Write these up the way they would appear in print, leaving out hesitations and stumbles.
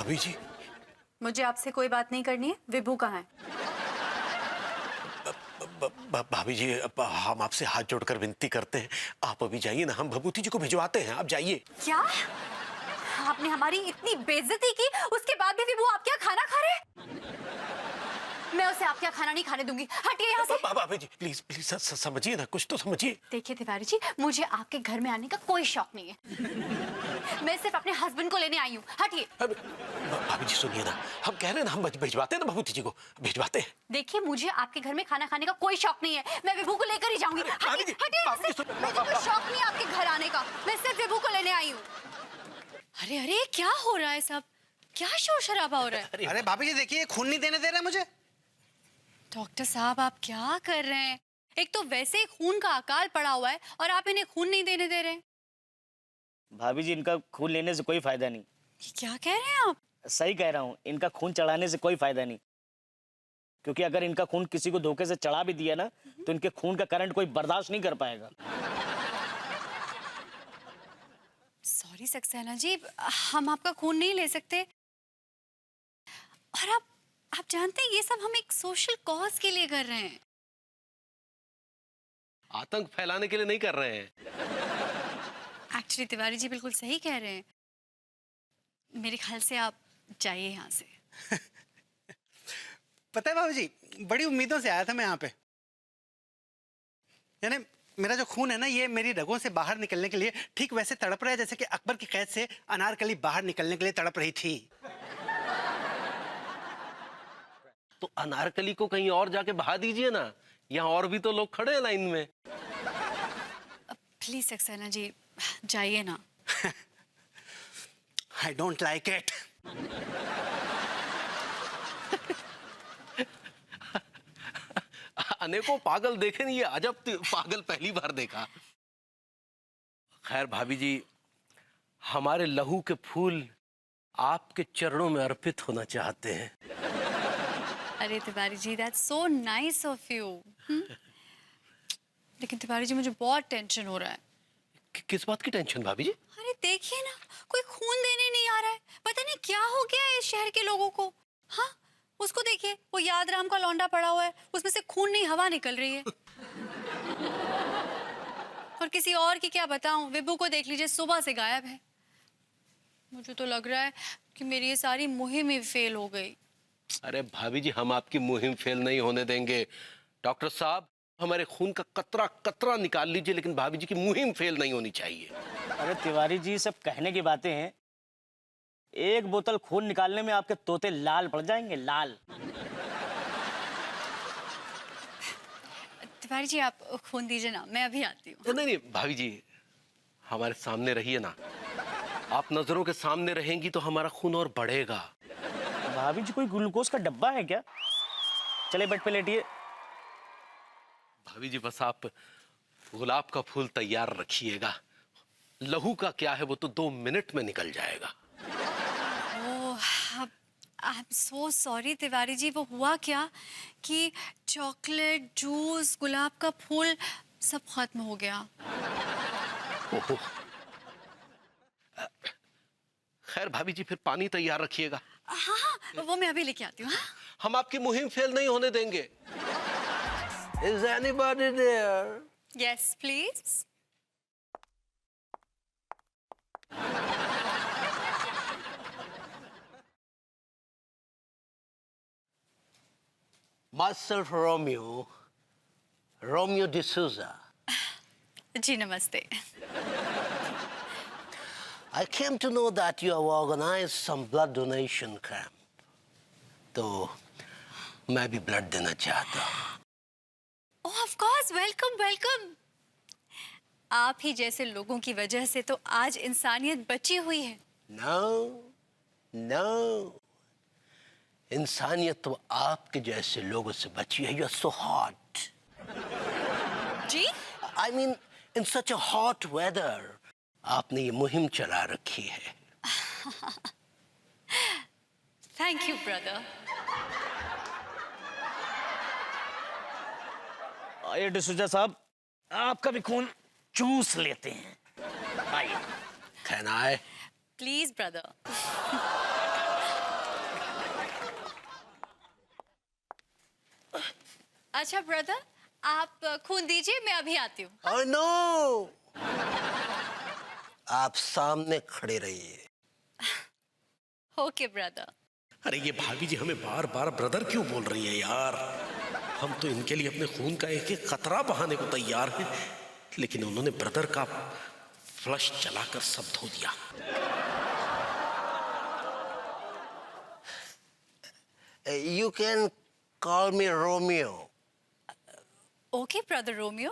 भाभी जी, मुझे आपसे कोई बात नहीं करनी है। विभू कहाँ है? भाभी जी, हम आपसे हाथ जोड़कर विनती करते हैं, आप अभी जाइए ना, हम भभूति जी को भिजवाते हैं, आप जाइए। क्या? आपने हमारी इतनी बेइज्जती की, उसके बाद भी विभू आपके यहाँ खाना खा रहे हैं? मैं उसे आपके यहाँ खाना नहीं खाने दूंगी। हटिए यहाँ से। भाभी जी प्लीज प्लीज समझिए ना, कुछ तो समझिए। देखिए तिवारी जी, मुझे आपके घर में आने का कोई शौक नहीं है। मैं सिर्फ अपने हस्बैंड को लेने आई हूँ। हटिए। भाभी जी सुनिए ना, हम कह रहे हैं ना, हम भिजवाते हैं ना, भभूति जी को भिजवाते हैं। देखिए, मुझे आपके घर में खाना खाने का कोई शौक नहीं है। मैं विभू को लेकर ही जाऊंगी। हटिए, हटिए यहाँ से। मुझे कोई शौक नहीं है आपके घर आने का। मैं सिर्फ विभू को लेने आई हूँ। अरे अरे, क्या हो रहा है सब? क्या शोर शराबा हो रहा है? अरे भाभी जी देखिए, खून नहीं देने दे रहा मुझे। डॉक्टर साहब, आप क्या कर रहे हैं? एक तो वैसे ही खून का अकाल पड़ा हुआ है और आप इन्हें खून नहीं देने दे रहे हैं। भाभी जी, इनका खून लेने से कोई फायदा नहीं। ये क्या कह रहे हैं आप? सही कह रहा हूँ, इनका खून चढ़ाने से कोई फायदा नहीं, क्योंकि अगर इनका खून किसी को धोखे से चढ़ा भी दिया ना, तो इनके खून का करंट कोई बर्दाश्त नहीं कर पाएगा। सॉरी सक्सेना जी, हम आपका खून नहीं ले सकते। और आप जानते हैं, ये सब हम एक सोशल कॉज के लिए कर रहे हैं। आतंक फैलाने के लिए नहीं कर रहे हैं। एक्चुअली तिवारी जी बिल्कुल सही कह रहे हैं। मेरे ख्याल से आप जाइए यहाँ से। पता है भाभी जी, बड़ी उम्मीदों से आया था मैं यहाँ पे। यानी मेरा जो खून है ना, ये मेरी रगों से बाहर निकलने के लिए ठीक वैसे तड़प रहा है जैसे कि अकबर की कैद से अनारकली बाहर निकलने के लिए तड़प रही थी। तो अनारकली को कहीं और जाके बहा दीजिए ना, यहाँ और भी तो लोग खड़े हैं लाइन में। प्लीज सक्सेना जी, जाइए ना। I don't like it. अनेकों पागल देखे नहीं, ये अजब पागल पहली बार देखा। खैर भाभी जी, हमारे लहू के फूल आपके चरणों में अर्पित होना चाहते हैं। अरे Tiwari ji, that's so nice of you. लेकिन तिवारी जी, मुझे बहुत टेंशन हो रहा है। किस बात की टेंशन भाभी जी? अरे देखिए ना, कोई खून देने नहीं आ रहा है। पता नहीं क्या हो गया है इस शहर के लोगों को। हाँ, उसको देखिए, वो यादराम का लौंडा पड़ा हुआ है, उसमें से खून नहीं हवा निकल रही है। और किसी और की क्या बताऊं, विभू को देख लीजिए, सुबह से गायब है। मुझे तो लग रहा है कि मेरी ये सारी मुहिम ही फेल हो गई। अरे भाभी जी, हम आपकी मुहिम फेल नहीं होने देंगे। डॉक्टर साहब, हमारे खून का कतरा कतरा निकाल लीजिए, लेकिन भाभी जी की मुहिम फेल नहीं होनी चाहिए। अरे तिवारी जी, सब कहने की बातें हैं। एक बोतल खून निकालने में आपके तोते लाल पड़ जाएंगे, लाल। तिवारी जी, आप खून दीजिए ना, मैं अभी आती हूँ। नहीं नहीं भाभी जी, हमारे सामने रहिए ना। आप नजरों के सामने रहेंगी तो हमारा खून और बढ़ेगा। भाभी जी, कोई ग्लूकोज का डब्बा है क्या? चले बेड पे लेटिए। भाभी जी, बस आप गुलाब का फूल तैयार रखिएगा। लहू का क्या है, वो तो 2 मिनट में निकल जाएगा। I am so sorry Tiwari ji, वो हुआ क्या कि चॉकलेट, जूस, गुलाब का फूल सब खत्म हो गया। ओहो। खैर भाभी जी, फिर पानी तैयार रखिएगा। हाँ हाँ, वो मैं अभी लेके आती हूँ। हाँ? हम आपकी मुहिम फेल नहीं होने देंगे। Is anybody there? Yes, please. Myself Romeo, Romeo D'Souza. जी नमस्ते। I came to know that you have organized some blood donation camp. तो मैं भी ब्लड देना चाहता हूँ। Oh, of course, welcome, welcome. आप ही जैसे लोगों की वजह से तो आज इंसानियत बची हुई है। No, no. इंसानियत तो आपके जैसे लोगों से बची है। You are so hot. Ji? I mean, in such a hot weather. आपने ये मुहिम चला रखी है। Thank you, brother. आइए डिसूजा साहब, आपका भी खून चूस लेते हैं। आइए। Can I? Please, brother. अच्छा ब्रदर, आप खून दीजिए, मैं अभी आती हूँ। Oh, no! आप सामने खड़े रहिए। Okay brother. अरे ये भाभी जी हमें बार बार ब्रदर क्यों बोल रही है यार? हम तो इनके लिए अपने खून का एक एक कतरा बहाने को तैयार हैं, लेकिन उन्होंने ब्रदर का फ्लश चलाकर सब धो दिया। You can call me Romeo. Okay brother Romeo.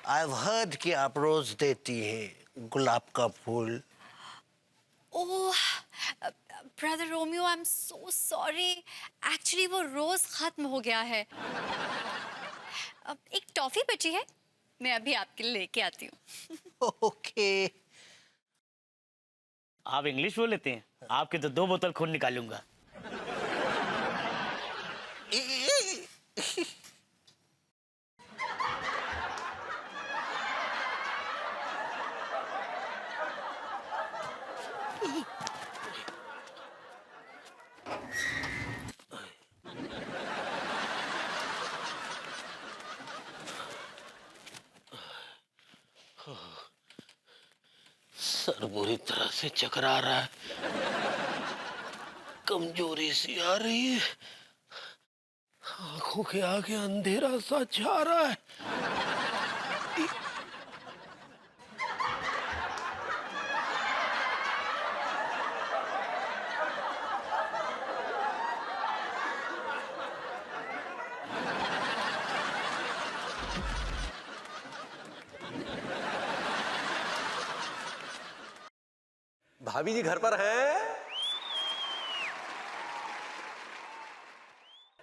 I've heard कि आप रोज देती हैं गुलाब का फूल। Oh brother Romeo, I am so sorry, actually वो रोज खत्म हो गया है। अब एक टॉफी बची है, मैं अभी आपके लिए लेके आती हूँ। ओके। आप इंग्लिश बोल लेते हैं? आपके तो 2 बोतल खून निकालूंगा। सर बुरी तरह से चकरा रहा है, कमजोरी सी आ रही है, आंखों के आगे अंधेरा सा छा रहा है। भाभी जी घर पर हैं?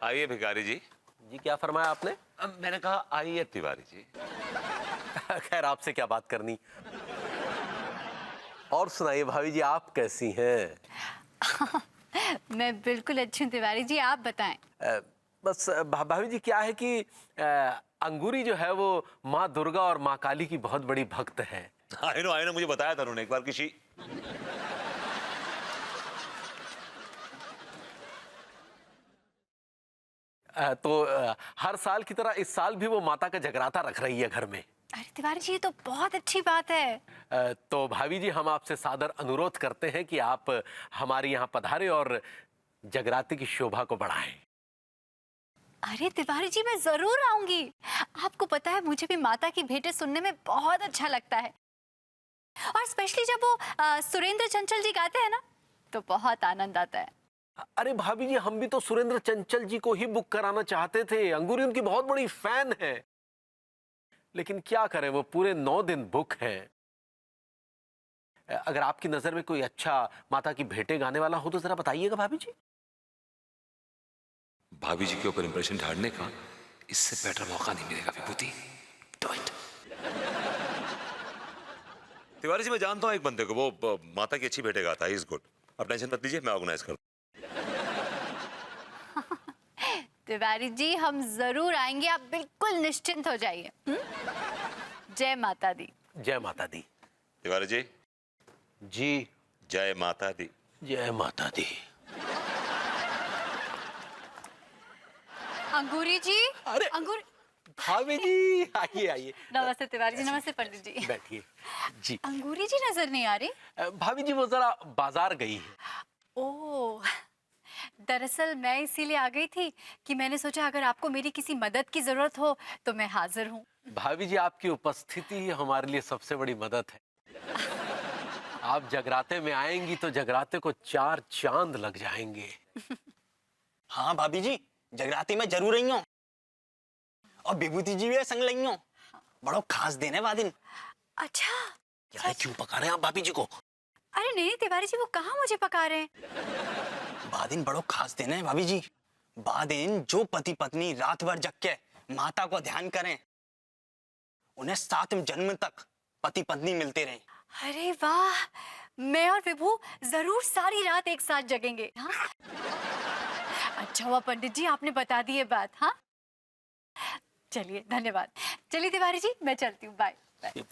आइए भिखारी जी। जी क्या फरमाया आपने? मैंने कहा आइए तिवारी जी। खैर आपसे क्या बात करनी। और सुनाइए भाभी जी, आप कैसी हैं? मैं बिल्कुल अच्छी हूँ तिवारी जी, आप बताएं। बस भाभी जी क्या है कि अंगूरी जो है वो माँ दुर्गा और माँ काली की बहुत बड़ी भक्त है। आई नो, मुझे बताया था उन्होंने एक बार किसी। तो हर साल की तरह इस साल भी वो माता का जगराता रख रही है घर में। अरे तिवारी जी, ये तो बहुत अच्छी बात है। तो भाभी जी हम आपसे सादर अनुरोध करते हैं कि आप हमारे यहाँ पधारें और जगराते की शोभा को बढ़ाएं। अरे तिवारी जी, मैं जरूर आऊंगी। आपको पता है मुझे भी माता की भेंटें सुनने में बहुत अच्छा लगता है, और स्पेशली जब वो सुरेंद्र चंचल जी गाते हैं ना, तो बहुत आनंद आता है। अरे भाभी जी हम भी तो सुरेंद्र चंचल जी को ही बुक कराना चाहते थे, अंगूरी उनकी बहुत बड़ी फैन है, लेकिन क्या करें वो पूरे 9 दिन बुक हैं। अगर आपकी नजर में कोई अच्छा माता की भेंटें गाने वाला हो तो जरा बताइएगा भाभी जी। भाभी जी के ऊपर इंप्रेशन झाड़ने का इससे बेटर मौका नहीं मिलेगा विभूति। Do it. तिवारी जी मैं जानता हूं एक बंदे को, वो माता की अच्छी भेंटें गाता है। He is good. आप टेंशन मत लीजिए, मैं ऑर्गेनाइज कर। तिवारी जी हम जरूर आएंगे, आप बिल्कुल निश्चिंत हो जाइए। जय माता दी। जय माता दी। तिवारी जी जी जय माता दी। जय माता दी। अंगूरी जी। अरे अंगूर। भाभी जी आइए आइए। नमस्ते तिवारी जी। नमस्ते पंडित जी। बैठिए। जी अंगूरी जी नजर नहीं आ रही। भाभी जी वो जरा बाजार गई है। ओह, दरअसल मैं इसीलिए आ गई थी कि मैंने सोचा अगर आपको मेरी किसी मदद की जरूरत हो तो मैं हाजिर हूँ। भाभी जी आपकी उपस्थिति ही हमारे लिए सबसे बड़ी मदद है। आप जगराते में आएंगी तो जगराते को 4 चांद लग जाएंगे। हाँ भाभी जी, जगराती में जरूर रही हूँ, और विभूति जी भी संग लगी हूँ। बड़ो खास दिन है वादिन। अच्छा। क्या क्यों पका रहे हैं आप भाभी जी को? अरे नहीं तिवारी जी, वो कहाँ मुझे पका रहे हैं। वादिन बड़ो खास दिन है भाभी जी। वादिन जो पति पत्नी रात भर जग के माता को ध्यान करें, उन्हें 7 जन्म तक पति पत्नी मिलते रहे। अरे वाह, मैं और विभू जरूर सारी रात एक साथ जगेंगे। हाँ? अच्छा हुआ पंडित जी आपने बता दी ये बात। हाँ चलिए, धन्यवाद। चलिए तिवारी जी मैं चलती हूँ, बाय बाय।